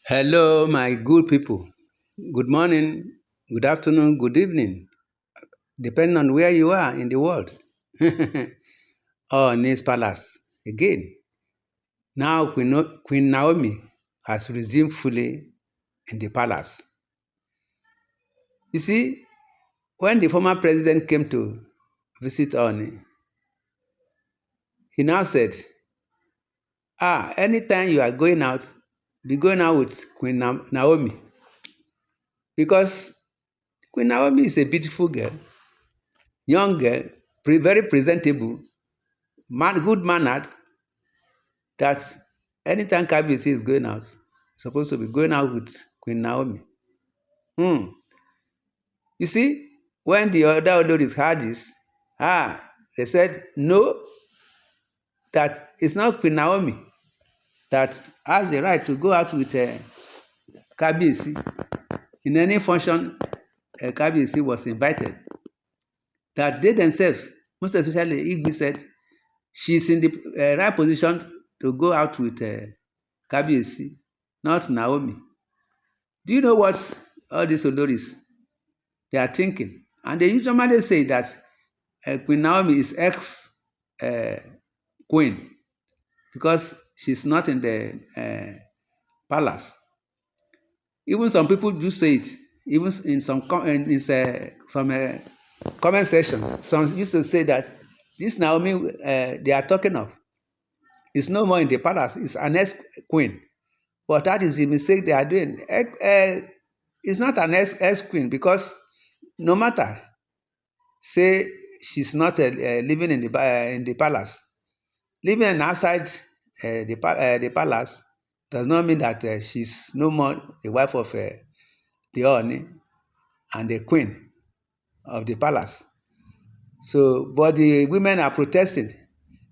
Hello, my good people. Good morning, good afternoon, good evening, depending on where you are in the world. Oh, Nis Palace again. Now Queen Naomi has resumed fully in the palace. You see, when the former president came to visit Oni, he now said, anytime you are going out, be going out with Naomi. Because Queen Naomi is a beautiful girl, young girl, very presentable, good mannered, that anytime Kabiyesi is going out, supposed to be going out with Queen Naomi. Hmm. You see, when the other Oloris heard this, they said no, that it's not Queen Naomi that has the right to go out with Kabiyesi in any function Kabiyesi was invited. That they themselves, most especially Igbi said, she's in the right position to go out with Kabiyesi, not Naomi. Do you know what all these Oloris they are thinking? And they usually say that Queen Naomi is ex-queen because she's not in the palace. Even some people do say it. Even in some comment sections, some used to say that this Naomi they are talking of is no more in the palace. It's an ex-queen. But that is the mistake they are doing. It's not an ex-queen because no matter say she's not living in the palace, living outside the palace does not mean that she's no more the wife of the Oni and the queen of the palace. So, but the women are protesting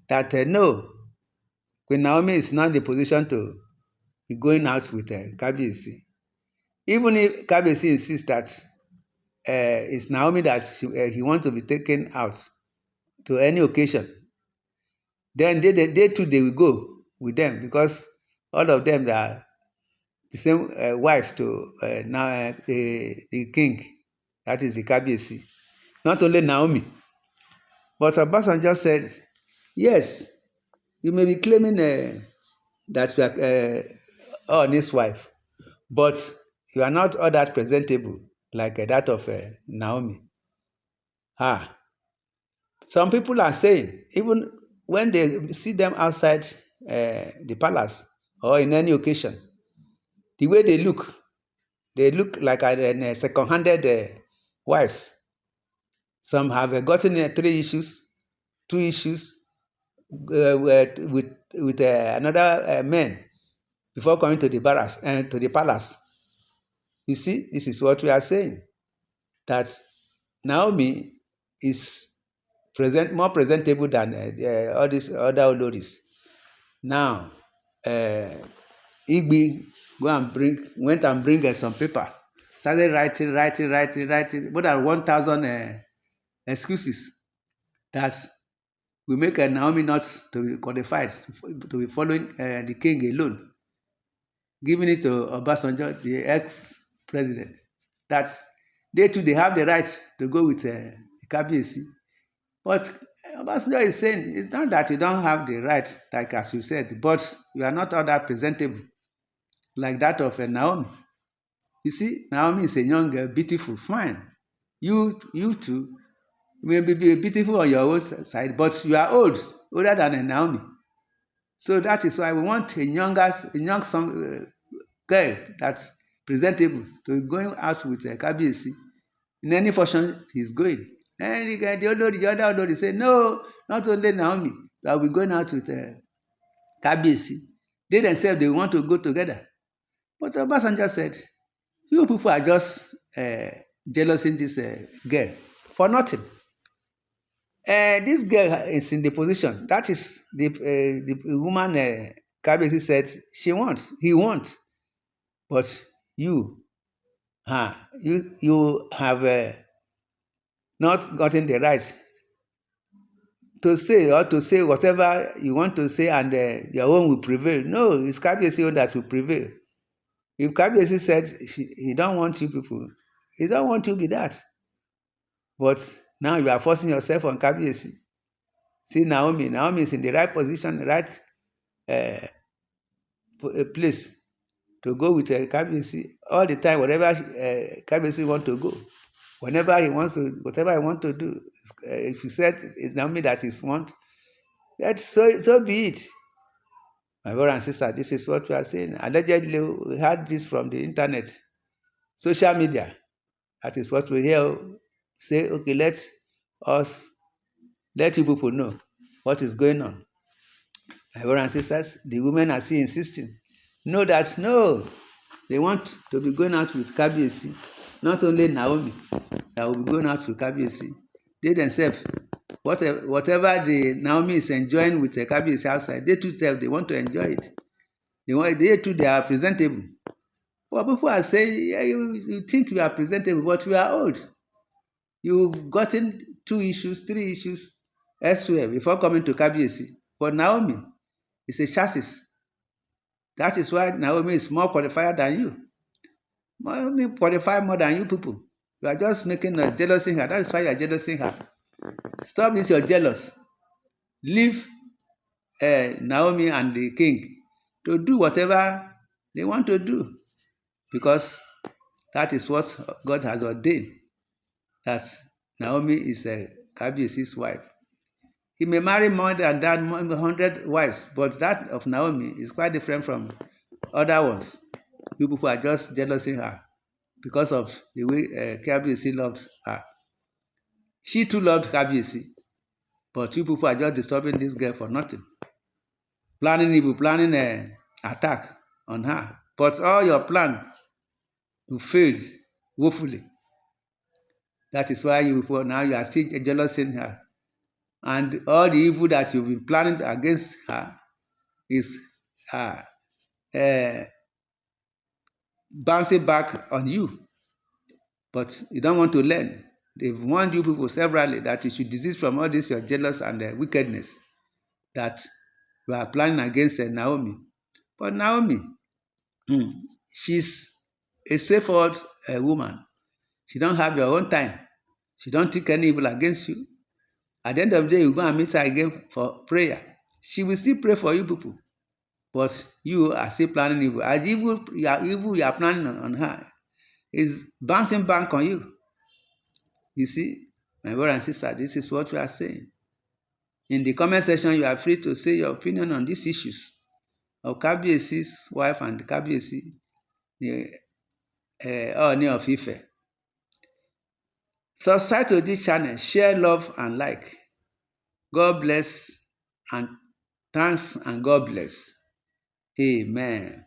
that no, Queen Naomi is not in the position to be going out with Kabiyesi. Even if Kabiyesi insists that it's Naomi that he wants to be taken out to any occasion, then they too they will go with them because all of them are the same wife to now the king, that is the Kabiyesi. Not only Naomi, but Obasanjo said, yes, you may be claiming that you are Oni's wife, but you are not all that presentable like that of Naomi. Ah, some people are saying, even when they see them outside the palace or in any occasion, the way they look like second-handed wives. Some have gotten 3 issues, 2 issues with another man before coming to the barracks and to the palace. You see, this is what we are saying, that Naomi is more presentable than all these other Oloris. Now, uh, Igbi went and bring some paper, started writing more than 1,000 excuses that will make Naomi not to be qualified to be following the king alone, giving it to Obasanjo, the ex-president, that they too they have the right to go with Kabiyesi. But Obasanjo is saying it's not that you don't have the right, like as you said, but you are not all that presentable like that of Naomi. You see, Naomi is a young girl, beautiful, fine. You too may be beautiful on your own side, but you are older than Naomi. So that is why we want a young girl that's presentable to be going out with Kabiyesi in any function he's going. And the other Olori say, no, not only Naomi, that will be going out with Kabiyesi. They themselves, they want to go together. But Obasanjo said, you people are just jealous in this girl for nothing. This girl is in the position. That is the woman Kabiyesi said he wants. But you have not gotten the right to say whatever you want to say, and your own will prevail. No, it's Kabiyesi own that will prevail. If Kabiyesi said he don't want you people, he don't want you to be that. But now you are forcing yourself on Kabiyesi. See Naomi. Naomi is in the right position, right uh, place to go with Kabiyesi all the time. Whatever Kabiyesi want to go, whenever he wants to, whatever he want to do. If he said it's Naomi that is want, that's so be it. My brother and sister, this is what we are saying. Allegedly, we had this from the internet, social media. That is what we hear. Say, okay, us let you people know what is going on. My brothers and sisters, the women are still insisting. Know that no, they want to be going out with Kabiyesi. Not only Naomi that will be going out with Kabiyesi. They themselves, whatever the Naomi is enjoying with the Kabiyesi outside, they too they want to enjoy it. They too they are presentable. Well, people are saying, yeah, you think you are presentable, but we are old. You've gotten 2 issues, 3 issues elsewhere before coming to Kabiyesi. But Naomi is a chassis. That is why Naomi is more qualified than you. Naomi qualified more than you people. You are just making us jealousing her. That is why you are jealousing her. Stop this, you're jealous. Leave Naomi and the king to do whatever they want to do. Because that is what God has ordained. That Naomi is Kabiyesi's wife. He may marry more than that, 100 wives, but that of Naomi is quite different from other ones. You people are just jealousing her because of the way Kabiyesi loved her. She too loved Kabiyesi, but you people are just disturbing this girl for nothing. Planning evil, planning an attack on her. But all your plan failed woefully. That is why you people now you are still jealousing her. And all the evil that you've been planning against her is uh, uh, bouncing back on you. But you don't want to learn. They've warned you people severally that you should desist from all this your jealous and wickedness that you are planning against Naomi. But Naomi, she's a straightforward woman. She don't have your own time. She don't think any evil against you. At the end of the day, you go and meet her again for prayer. She will still pray for you people. But you are still planning evil. As evil you are planning on her is bouncing back on you. You see, my brother and sister, this is what we are saying. In the comment section, you are free to say your opinion on these issues of Kabiyesi's wife and Kabiyesi, the Ooni of Ife. Subscribe to this channel, share, love, and like. God bless and thanks and God bless. Amen.